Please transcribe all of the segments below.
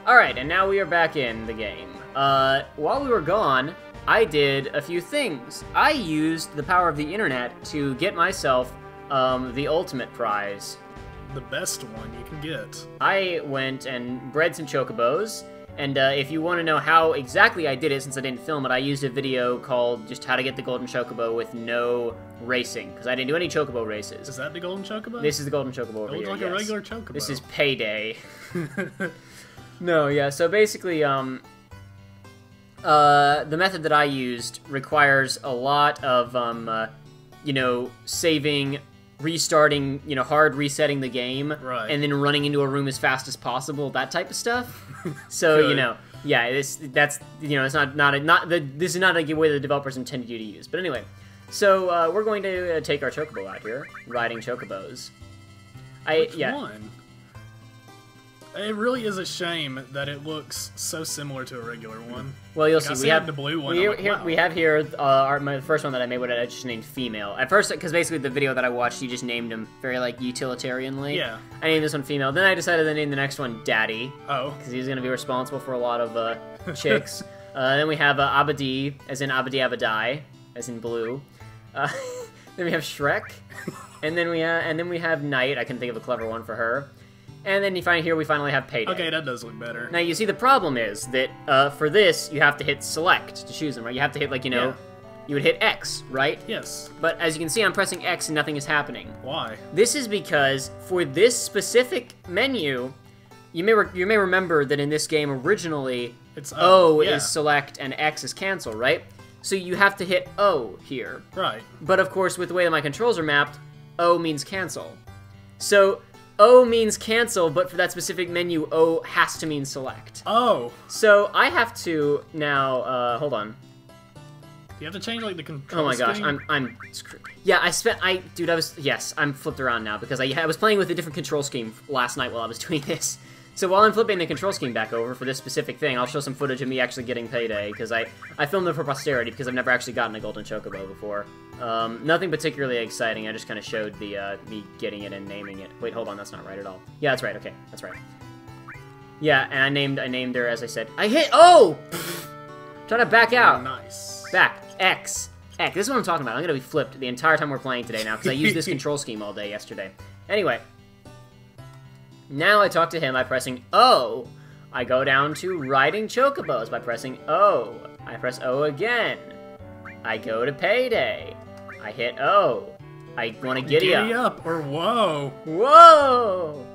Alright, and now we are back in the game. While we were gone, I did a few things. I used the power of the internet to get myself the ultimate prize. The best one you can get. I went and bred some chocobos, and if you want to know how exactly I did it, since I didn't film it, I used a video called just how to get the golden chocobo with no racing, because I didn't do any chocobo races. Is that the golden chocobo? This is the golden chocobo over here, It looks like a regular chocobo. This is payday. No, yeah, so basically, the method that I used requires a lot of, you know, saving, restarting, you know, hard resetting the game, right, and then running into a room as fast as possible, that type of stuff. So, you know, yeah, that's, you know, it's this is not a way the developers intended you to use. But anyway, so, we're going to take our chocobo out here, riding chocobos. Which one? It really is a shame that it looks so similar to a regular one. Well, you'll like, see. We have the blue one. We have here the first one that I made. What I just named female. At first, because basically the video that I watched, you just named him very like utilitarianly. Yeah. I named this one female. Then I decided to name the next one Daddy. Oh. Because he's going to be responsible for a lot of chicks. Then we have Abadi, as in Abadi Abadai, as in blue. Then we have Shrek, and then we have Night. I can think of a clever one for her. And then we finally have Payday. Okay, that does look better. Now, you see, the problem is that, for this, you have to hit select to choose them, right? You have to hit, like, you know, you would hit X, right? Yes. But as you can see, I'm pressing X and nothing is happening. Why? This is because, for this specific menu, you may remember that in this game, originally, it's O is select and X is cancel, right? So you have to hit O here. Right. But, of course, with the way that my controls are mapped, O means cancel. So O means cancel, but for that specific menu, O has to mean select. Oh. So I have to now, hold on. You have to change, like, the control Oh my gosh, scheme? I'm screwed. Yeah, I'm flipped around now, because I was playing with a different control scheme last night while I was doing this. So while I'm flipping the control scheme back over for this specific thing, I'll show some footage of me actually getting Payday, because I filmed it for posterity, because I've never actually gotten a golden chocobo before. Nothing particularly exciting, I just kind of showed the, me getting it and naming it. Wait, hold on, that's not right at all. Yeah, that's right, okay, that's right. Yeah, and I named her, as I said. I hit O! Trying to back out. Nice. Back. X. X. This is what I'm talking about. I'm gonna be flipped the entire time we're playing today now, because I used this control scheme all day yesterday. Anyway. Now I talk to him by pressing O. I go down to riding chocobos by pressing O. I press O again. I go to Payday. I hit O. I want to giddy up. Giddy up, or whoa. Whoa!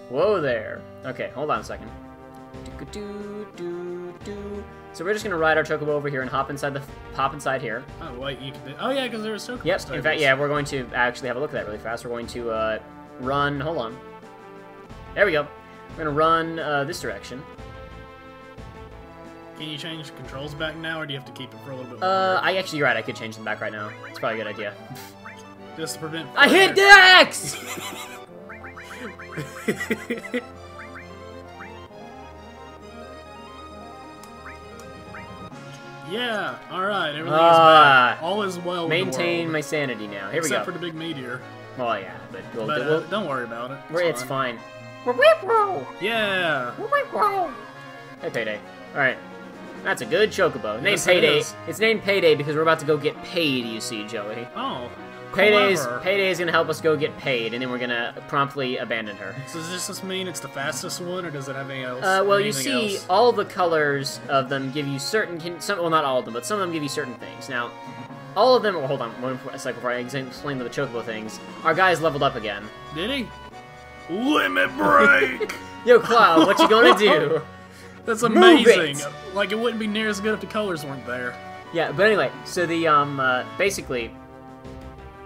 Whoa there. Okay, hold on a second. So we're just gonna ride our chocobo over here and hop inside here. Oh wait, you can do. Oh yeah, because there was chocobo. Yep. stables. In fact, yeah, we're going to actually have a look at that really fast. We're going to run. Hold on. There we go. We're gonna run this direction. Can you change the controls back now, or do you have to keep it for a little bit longer? You're right. I could change them back right now. It's probably a good idea. Just to prevent. I hit the X. Yeah. All right. Everything is back. All is well. Maintain my sanity now. Here we go. Except for the big meteor. Well, yeah, but don't worry about it. It's fine. Yeah. Hey, Payday. All right. That's a good chocobo. Named Yes, Payday. it is. It's named Payday because we're about to go get paid, you see, Joey. Oh. Payday Clever. is gonna help us go get paid, and then we're gonna promptly abandon her. So does this just mean it's the fastest one, or does it have anything else? Well, you anything see, else? all the colors of them give you certain, well, not all of them, but some of them give you certain things. Now, all of them, well, hold on, one second before I explain the chocobo things. Our guy's leveled up again. Did he? Limit break! Yo, Cloud, what you gonna do? That's amazing. Move it! Like, it wouldn't be near as good if the colors weren't there. Yeah, but anyway, so the, basically,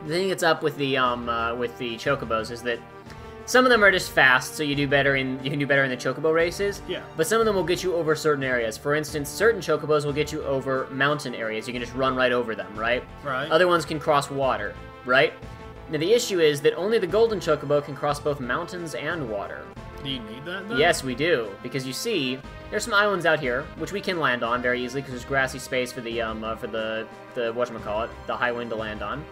the thing that's up with the chocobos is that some of them are just fast, so you can do better in the chocobo races. Yeah. But some of them will get you over certain areas. For instance, certain chocobos will get you over mountain areas. You can just run right over them, right? Right. Other ones can cross water, right? Now the issue is that only the golden chocobo can cross both mountains and water. Do you need that, though? Yes, we do, because you see, there's some islands out here which we can land on very easily because there's grassy space for the whatchamacallit, the high wind to land on.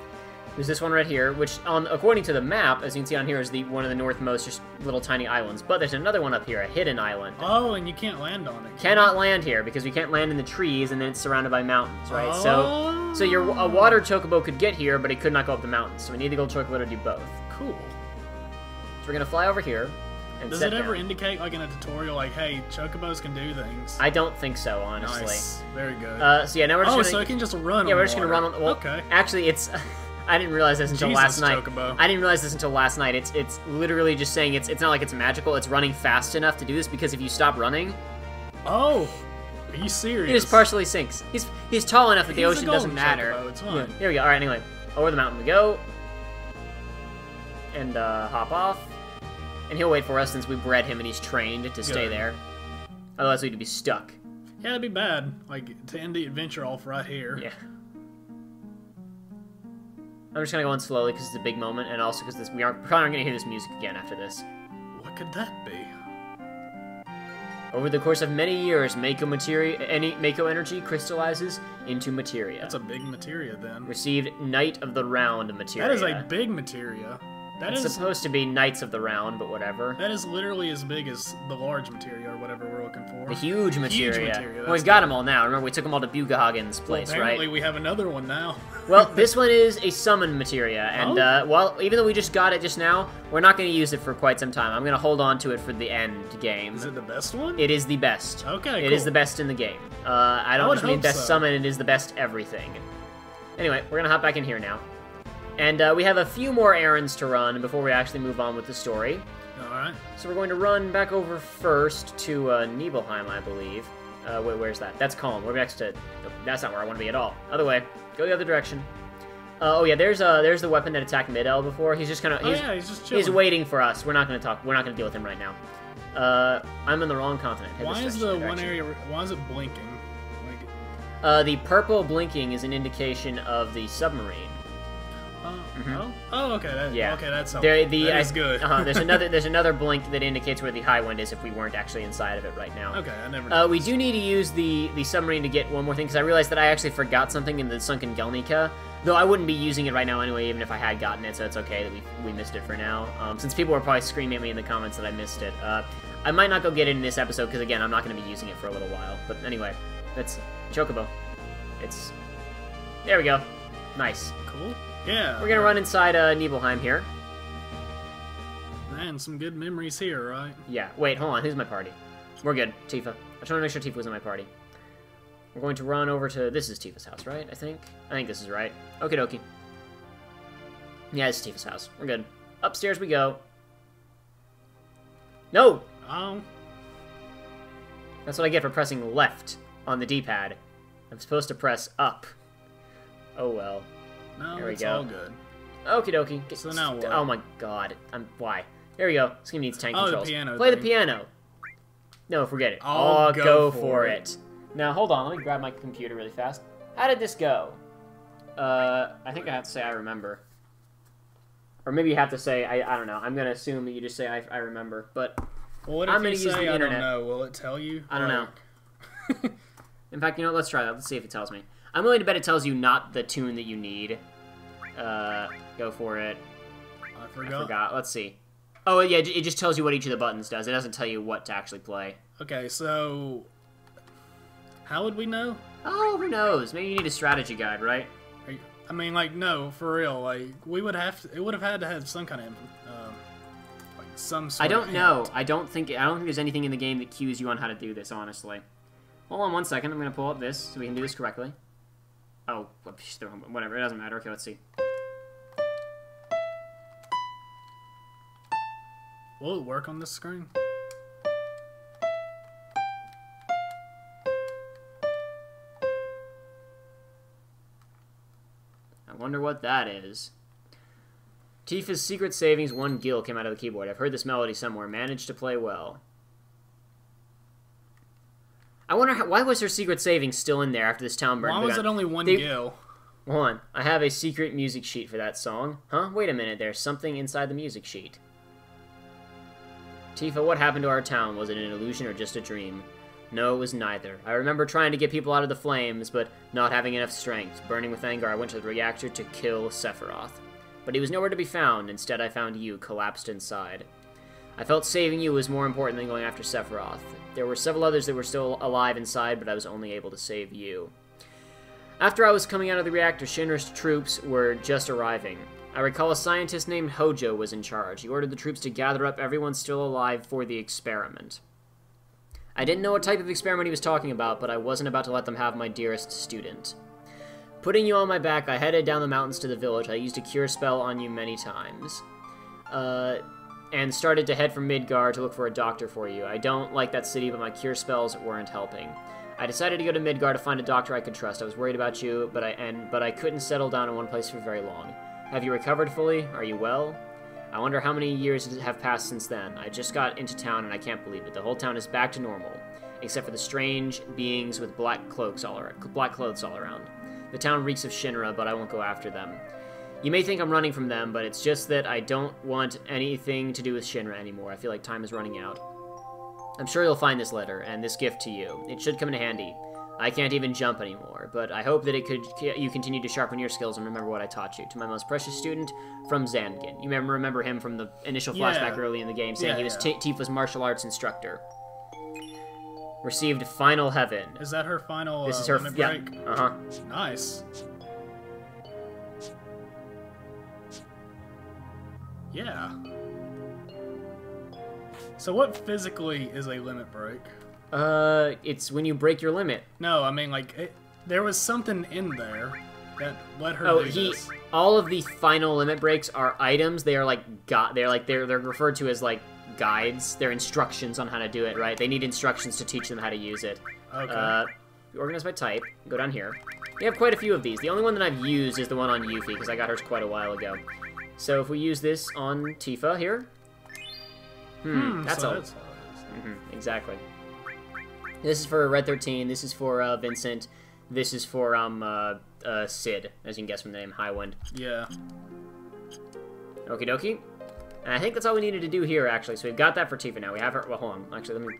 There's this one right here, which, according to the map, as you can see on here, is one of the northmost just little tiny islands. But there's another one up here, a hidden island. Oh, and you can't land on it. Cannot land here, because we can't land in the trees, and then it's surrounded by mountains, right? Oh. So a water chocobo could get here, but it could not go up the mountains. So we need the gold chocobo to do both. Cool. So we're gonna fly over here. And Does it ever indicate, like in a tutorial, like, hey, chocobos can do things? I don't think so, honestly. Nice. Very good. So yeah, now we're just gonna... so it can just run. Yeah, we're just gonna run on. Well, okay. Actually, it's. I didn't realize this until last night. Chocobo. I didn't realize this until last night. It's literally just saying it's not like it's magical. It's running fast enough to do this because if you stop running. Oh. Are you serious? He just partially sinks. He's tall enough that the ocean doesn't matter. Chocobo. It's fine. Yeah. Here we go. All right. Anyway, over the mountain we go. And hop off. And he'll wait for us since we bred him and he's trained to stay there. Otherwise we'd be stuck. Yeah, it'd be bad. Like, to end the adventure off right here. Yeah. I'm just gonna go on slowly because it's a big moment, and also because we probably aren't gonna hear this music again after this. What could that be? Over the course of many years, Mako energy crystallizes into materia. That's a big materia, then. Received Knight of the Round materia. That is a big materia. It's supposed to be Knights of the Round, but whatever. That is literally as big as the large materia, or whatever we're looking for. The huge materia. Huge materia. Well, we've got them all now. Remember, we took them all to Bugahagen's place, well, apparently right? we have another one now. Well, this one is a summon materia, and even though we just got it just now, we're not going to use it for quite some time. I'm going to hold on to it for the end game. Is it the best one? It is the best. Okay, It is the best in the game. I don't just mean best summon, it is the best everything. Anyway, we're going to hop back in here now. And we have a few more errands to run before we actually move on with the story. Alright. So we're going to run back over first to Nibelheim, I believe. Wait, where's that? That's Calm. We're next to... Oh, that's not where I want to be at all. Other way. Go the other direction. Oh yeah, there's the weapon that attacked Mid-El before. He's just kind of... he's just chilling. He's waiting for us. We're not going to talk. We're not going to deal with him right now. I'm in the wrong continent. Why is the one area... Why is it blinking? Like... The purple blinking is an indication of the submarine. Oh, okay. Okay, that's helpful. That is good. There's another blink that indicates where the high wind is if we weren't actually inside of it right now. Okay, I never noticed. We do need to use the submarine to get one more thing, because I realized that I actually forgot something in the Sunken Gelnika, though I wouldn't be using it right now anyway, even if I had gotten it, so it's okay that we missed it for now. Since people were probably screaming at me in the comments that I missed it. I might not go get it in this episode, because again, I'm not going to be using it for a little while. But anyway, that's Chocobo. There we go. Nice. Cool. Yeah. We're gonna run inside Nibelheim here. Man, some good memories here, right? Yeah. Wait, hold on. Who's my party? We're good. Tifa. I just want to make sure Tifa was in my party. We're going to run over to... This is Tifa's house, right? I think this is right. Okie dokie. Yeah, this is Tifa's house. We're good. Upstairs we go. No! Oh. That's what I get for pressing left on the D-pad. I'm supposed to press up. Oh well. No, there we it's go. all good. Okie dokie. So now what? Oh my god. Why? There we go. This game needs tank controls. The piano Play thing. the piano. No, forget it. Oh, go for it. Now, hold on. Let me grab my computer really fast. How did this go? I think I have to say I remember. Or maybe you have to say, I don't know. I'm going to assume that you just say I remember. But well, what if I'm going you to use the say, internet. I don't know. Will it tell you? I don't know. In fact, you know what? Let's try that. Let's see if it tells me. I'm willing to bet it tells you not the tune that you need. Go for it. I forgot. Let's see. Oh, yeah, it just tells you what each of the buttons does. It doesn't tell you what to actually play. Okay, so... How would we know? Oh, who knows? Maybe you need a strategy guide, right? I mean, like, no, for real. Like, we would have to... It would have had to have some kind of... like, some sort I don't of know. hint. I don't think there's anything in the game that cues you on how to do this, honestly. Hold on one second. I'm going to pull up this so we can do this correctly. Oh, whatever. It doesn't matter. Okay, let's see. Will it work on this screen? I wonder what that is. Tifa's secret savings 1 gil came out of the keyboard. I've heard this melody somewhere. Managed to play well. I wonder why was her secret savings still in there after this town burned? Why was it only 1 gil? Hold on. I have a secret music sheet for that song. Huh? Wait a minute. There's something inside the music sheet. Tifa, what happened to our town? Was it an illusion or just a dream? No, it was neither. I remember trying to get people out of the flames, but not having enough strength. Burning with anger, I went to the reactor to kill Sephiroth. But he was nowhere to be found. Instead, I found you, collapsed inside. I felt saving you was more important than going after Sephiroth. There were several others that were still alive inside, but I was only able to save you. After I was coming out of the reactor, Shinra's troops were just arriving. I recall a scientist named Hojo was in charge. He ordered the troops to gather up everyone still alive for the experiment. I didn't know what type of experiment he was talking about, but I wasn't about to let them have my dearest student. Putting you on my back, I headed down the mountains to the village. I used a cure spell on you many times. And started to head for Midgar to look for a doctor for you. I don't like that city, but my cure spells weren't helping. I decided to go to Midgar to find a doctor I could trust. I was worried about you, but I couldn't settle down in one place for very long. Have you recovered fully? Are you well? I wonder how many years have passed since then. I just got into town and I can't believe it. The whole town is back to normal, except for the strange beings with black clothes all around. The town reeks of Shinra, but I won't go after them. You may think I'm running from them, but it's just that I don't want anything to do with Shinra anymore. I feel like time is running out. I'm sure you'll find this letter, and this gift to you. It should come in handy. I can't even jump anymore, but I hope that you continue to sharpen your skills and remember what I taught you. To my most precious student, from Zangen. You may remember him from the initial flashback early in the game, saying he was Tifa's martial arts instructor. Received Final Heaven. Is that her final This is her limit yeah. break? Uh-huh. Nice. Yeah. So what physically is a limit break? It's when you break your limit. No, I mean, like, there was something in there that let her do this. All of the final limit breaks are items. They are like, they're referred to as, like, guides. They're instructions on how to do it, right? They need instructions to teach them how to use it. Okay. Organized by type. Go down here. We have quite a few of these. The only one that I've used is the one on Yuffie, because I got hers quite a while ago. So if we use this on Tifa here... that's all. Exactly. This is for Red 13, this is for Vincent, this is for Sid, as you can guess from the name, Highwind. Yeah. Okie dokie. And I think that's all we needed to do here, actually. So we've got that for Tifa now. We have her... Well, hold on. Actually, let me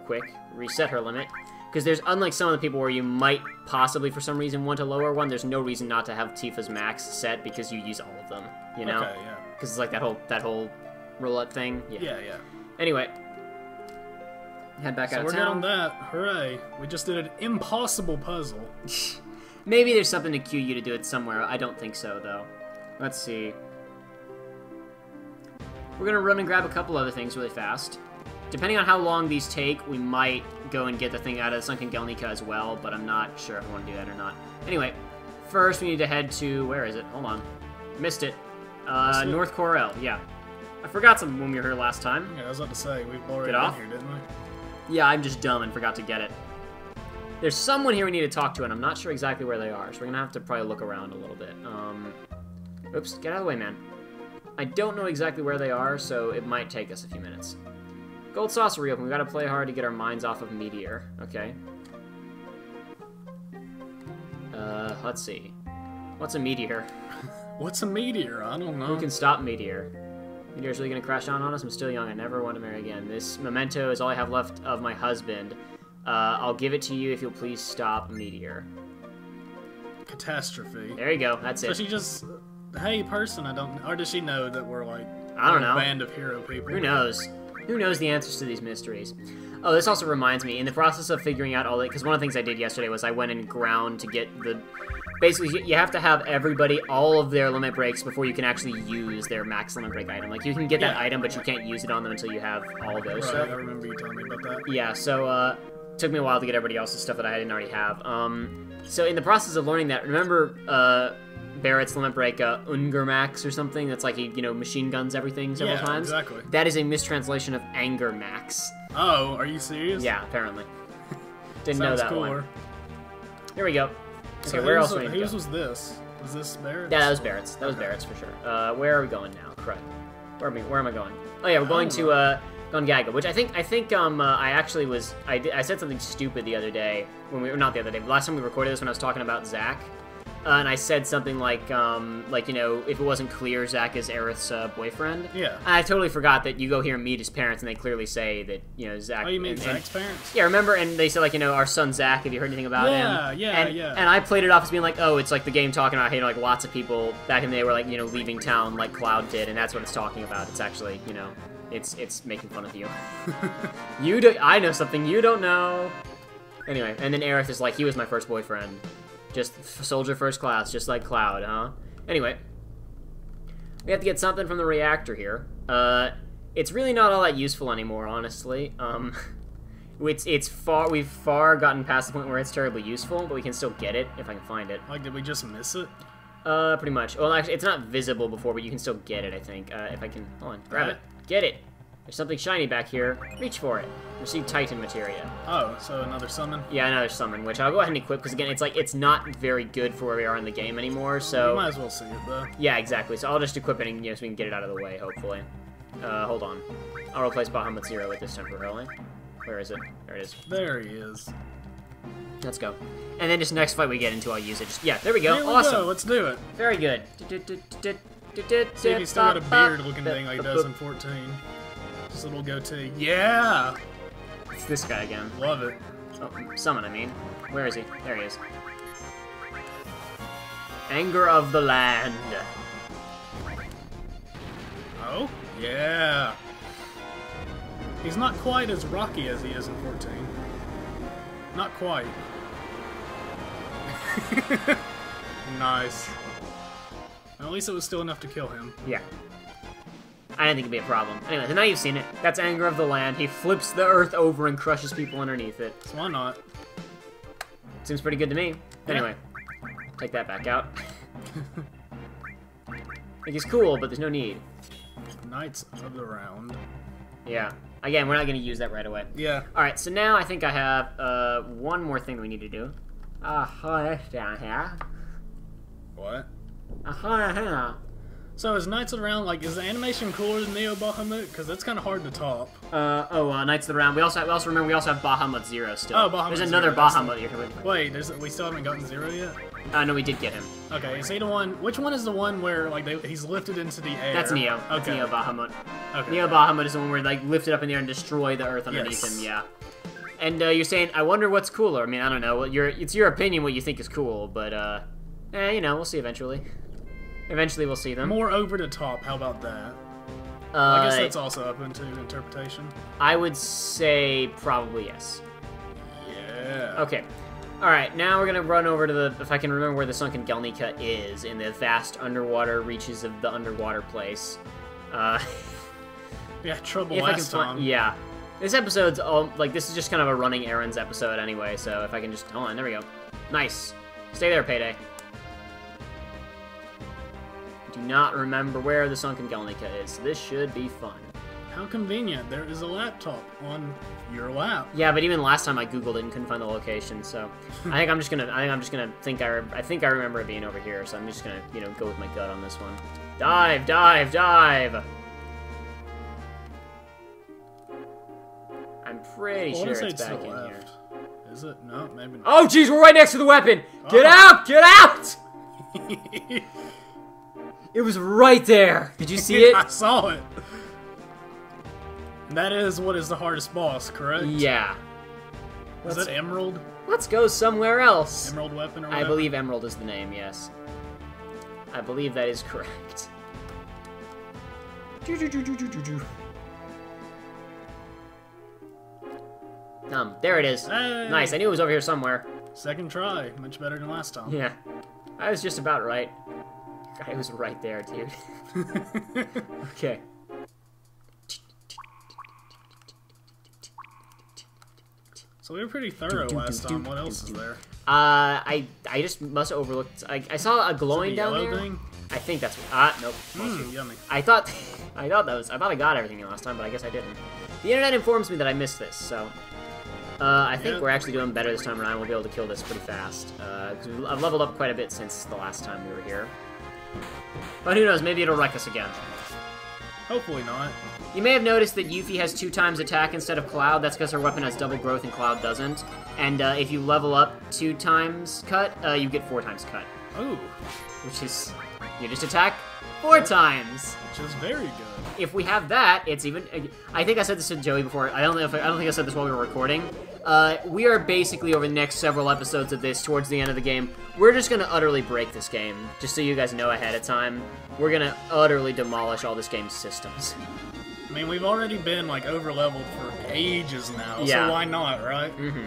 quick reset her limit. Because there's, unlike some of the people where you might possibly, for some reason, want a lower one, there's no reason not to have Tifa's max set because you use all of them, you know? Okay, yeah. Because it's like that whole roulette thing. Yeah. Anyway. Head back out of town. So we're good on that. Hooray. We just did an impossible puzzle. Maybe there's something to cue you to do it somewhere. I don't think so, though. Let's see. We're going to run and grab a couple other things really fast. Depending on how long these take, we might go and get the thing out of Sunken Gelnika as well, but I'm not sure if I want to do that or not. Anyway, first we need to head to... Where is it? Hold on. Missed it. North Corel, yeah. I forgot something when we were here last time. Yeah, I was about to say, we've already been here, didn't we? Yeah, I'm just dumb and forgot to get it. There's someone here we need to talk to, and I'm not sure exactly where they are, so we're going to have to probably look around a little bit. Oops, get out of the way, man. I don't know exactly where they are, so it might take us a few minutes. Gold Saucer reopen. We gotta play hard to get our minds off of Meteor. Okay. Let's see. What's a Meteor? What's a Meteor? I don't know. Who can stop Meteor? Meteor's really gonna crash down on us? I'm still young. I never want to marry again. This memento is all I have left of my husband. I'll give it to you if you'll please stop Meteor. Catastrophe. There you go. That's it. So she just... Hey, person, I don't... Or does she know that we're, like... I don't know. A band of hero people? Who knows? Who knows the answers to these mysteries? Oh, this also reminds me, in the process of figuring out all that... Because one of the things I did yesterday was I went and ground to get the... Basically, you have to have everybody, all of their limit breaks before you can actually use their max limit break item. Like, you can get that item, but you can't use it on them until you have all of those Right, stuff. I remember you telling me about that. Yeah, so, took me a while to get everybody else's stuff that I didn't already have. So in the process of learning that, remember, Barrett's limit break, Ungermax or something? That's like he, machine guns everything several times? Yeah, exactly. That is a mistranslation of Anger Max. Oh, are you serious? Yeah, apparently. Didn't know that cooler. one. Here we go. Okay, So where else do we need to go? Whose was this? Was this Barrett's? Yeah, that was Barrett's. That was Barrett's for sure. Where are we going now? Crud. Where am I going? Oh yeah, we're going to Gongaga, which I think I actually was I said something stupid the other day when we were not the other day, but last time we recorded this when I was talking about Zack. and I said something like, you know, if it wasn't clear, Zach is Aerith's boyfriend. Yeah. And I totally forgot that you go here and meet his parents, and they clearly say that, you know, Zach... Oh, you mean Zach's parents? Yeah, remember? And they said, like, you know, our son Zach, have you heard anything about him? Yeah. And I played it off as being like, oh, it's like the game talking about, hey, you know, like, lots of people back in the day were, like, you know, leaving town like Cloud did, and that's what it's talking about. It's actually, you know, it's making fun of you. I know something you don't know. Anyway, and then Aerith is like, he was my first boyfriend. Just soldier first class, just like Cloud, huh? Anyway, we have to get something from the reactor here. It's really not all that useful anymore, honestly. We've far gotten past the point where it's terribly useful, but we can still get it if I can find it. Like, did we just miss it? Pretty much. Well, actually, it's not visible before, but you can still get it, I think. If I can, hold on, grab it. Get it! There's something shiny back here. Reach for it. Receive Titan materia. Oh, so another summon? Yeah, another summon, which I'll go ahead and equip, because again, it's like, it's not very good for where we are in the game anymore, so... You might as well see it, though. Yeah, exactly. So I'll just equip it, and, you know, so we can get it out of the way, hopefully. Hold on. I'll replace Bahamut Zero with this temporarily. Where is it? There it is. There he is. Let's go. And then just next fight we get into, I'll use it. Just, yeah, there we go. Here we awesome. Go. Let's do it. Very good. See if he's still got a beard-looking thing like he does in 14. Just a little goatee. Yeah! It's this guy again. Love it. Oh, summon, I mean. Where is he? There he is. Anger of the Land. Oh? Yeah. He's not quite as rocky as he is in 14. Not quite. Nice. At least it was still enough to kill him. Yeah. I didn't think it'd be a problem. Anyway, so now you've seen it. That's Anger of the Land. He flips the earth over and crushes people underneath it. So why not? Seems pretty good to me. Anyway, take that back out. Like, he's cool, but there's no need. Knights of the Round. Yeah. Again, we're not going to use that right away. Yeah. Alright, so now I think I have one more thing we need to do. Down here. What? So is Knights of the Round, like, is the animation cooler than Neo Bahamut? Because that's kind of hard to top. Knights of the Round. We also remember we also have Bahamut Zero still. Oh, Bahamut There's Zero, another Bahamut here. Wait, we still haven't gotten Zero yet? No, we did get him. Okay, is he the one? Which one is the one where like he's lifted into the air? That's Neo. Okay. That's Neo Bahamut. Okay. Neo Bahamut is the one where like lift it up in the air and destroy the earth underneath him. Yeah. And you're saying, I wonder what's cooler. I mean, I don't know. It's your opinion what you think is cool, but you know, we'll see eventually. Eventually, we'll see them. More over the top. How about that? I guess that's also up into interpretation. I would say probably yes. Yeah. Okay. Alright, now we're gonna run over to the, if I can remember where the Sunken Gelnika is, in the vast underwater reaches of the underwater place. Yeah, trouble last time. Yeah. This episode's, all, like, this is just kind of a running errands episode anyway, so if I can just, hold on, there we go. Nice. Stay there, Payday. Do not remember where the Sunken Gelnika is, so this should be fun. How convenient. There is a laptop on your lap. Yeah, but even last time I googled it and couldn't find the location, so I think I'm just gonna I think I remember it being over here, so I'm just gonna, you know, go with my gut on this one. Dive, dive, dive. I'm pretty sure it's back in here. Is it? No, maybe not. Oh jeez, we're right next to the weapon. Get out! Get out! It was right there. Did you see it? I saw it. That is what is the hardest boss, correct? Yeah. Is it Emerald? Let's go somewhere else. Emerald weapon or whatever? I believe Emerald is the name, yes. I believe that is correct. There it is. Hey. Nice, I knew it was over here somewhere. Second try. Much better than last time. Yeah. I was just about right. I was right there, dude. Okay. So we were pretty thorough last time. What else is there? I just must have overlooked. I saw a glowing down there. Thing? I think that's nope. Yummy. I thought I got everything last time, but I guess I didn't. The internet informs me that I missed this, so I think we're actually doing better this time around. We'll be able to kill this pretty fast because I've leveled up quite a bit since the last time we were here. But who knows? Maybe it'll wreck us again. Hopefully not. You may have noticed that Yuffie has 2 times attack instead of Cloud. That's because her weapon has double growth and Cloud doesn't. And if you level up 2 times cut, you get 4 times cut. Ooh. which is you just attack 4 times. Which is very good. If we have that, it's even. I think I said this to Joey before. I don't think I said this while we were recording. We are basically over the next several episodes of this, towards the end of the game, we're just gonna utterly break this game. Just so you guys know ahead of time, we're gonna utterly demolish all this game's systems. I mean, we've already been, like, over-leveled for ages now, Yeah. so why not, right? Mm-hmm.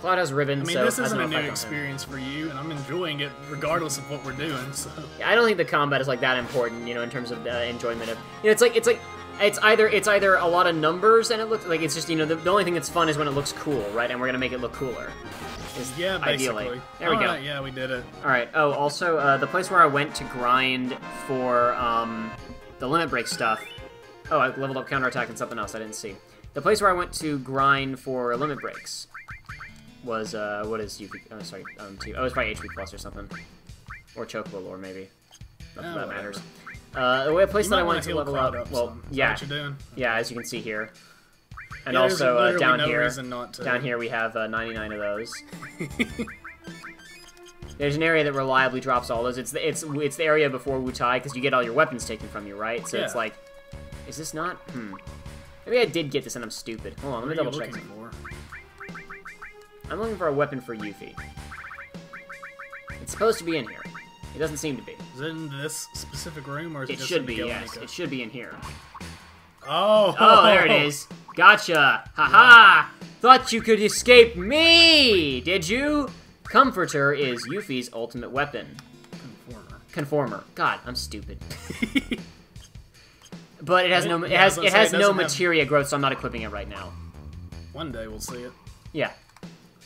Cloud has ribbons, I mean, so this I isn't a don't know new if I can- experience for you, and I'm enjoying it regardless of what we're doing, so... I don't think the combat is, like, that important, you know, in terms of enjoyment of... You know, it's either a lot of numbers and it looks like it's just, you know, the only thing that's fun is when it looks cool, right? And we're gonna make it look cooler. Yeah, basically. Ideally. There we go. Alright, yeah, we did it. Alright, oh, also, the place where I went to grind for, the limit break stuff... Oh, I leveled up counterattack and something else I didn't see. The place where I went to grind for limit breaks was, what is UP... Oh, sorry, oh, it's probably HP Plus or something. Or Chocobo Lore, maybe. Nothing that matters. The place that I wanted to level up... Well, yeah. What you're doing. Yeah, as you can see here. And Yeah, also, there's down no here... reason not to. Down here we have 99 of those. There's an area that reliably drops all those. It's the area before Wutai, because you get all your weapons taken from you, right? So it's Yeah. like... Is this not? Maybe I did get this and I'm stupid. Hold on, let me double check. I'm looking for a weapon for Yuffie. It's supposed to be in here. It doesn't seem to be. Is it in this specific room, or is it, It just should in be, the yes. Gallinica? It should be in here. Oh! Oh, there it is. Gotcha! Haha! Thought you could escape me! Did you? Comforter is Yuffie's ultimate weapon. Conformer. God, I'm stupid. But it has no materia growth, so I'm not equipping it right now. One day we'll see it. Yeah.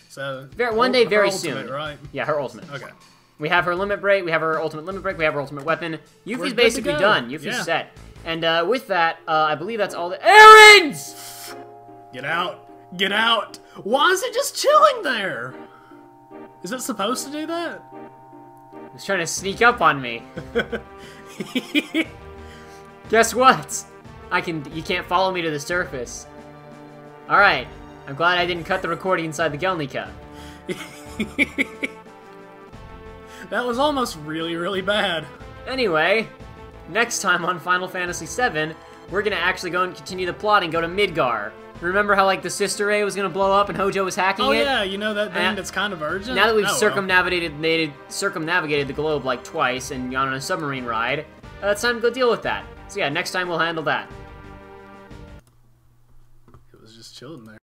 So One day, very her ultimate, soon. right? Yeah, her ultimate. Okay. We have her limit break, we have her ultimate limit break, we have her ultimate weapon. We're Yuffie's good basically to go. done. Yuffie's Yeah. set. And with that, I believe that's all the errands! Get out! Get out! Why is it just chilling there? Is it supposed to do that? It's trying to sneak up on me. Guess what? You can't follow me to the surface. Alright. I'm glad I didn't cut the recording inside the Gallinica. That was almost really, really bad. Anyway, next time on Final Fantasy VII, we're gonna actually go and continue the plot and go to Midgar. Remember how, like, the Sister Ray was gonna blow up and Hojo was hacking it? Oh yeah, you know that thing that's kind of urgent? Now that we've Oh, well. circumnavigated the globe, like, twice and gone on a submarine ride, it's time to go deal with that. So yeah, next time we'll handle that. It was just chilling there.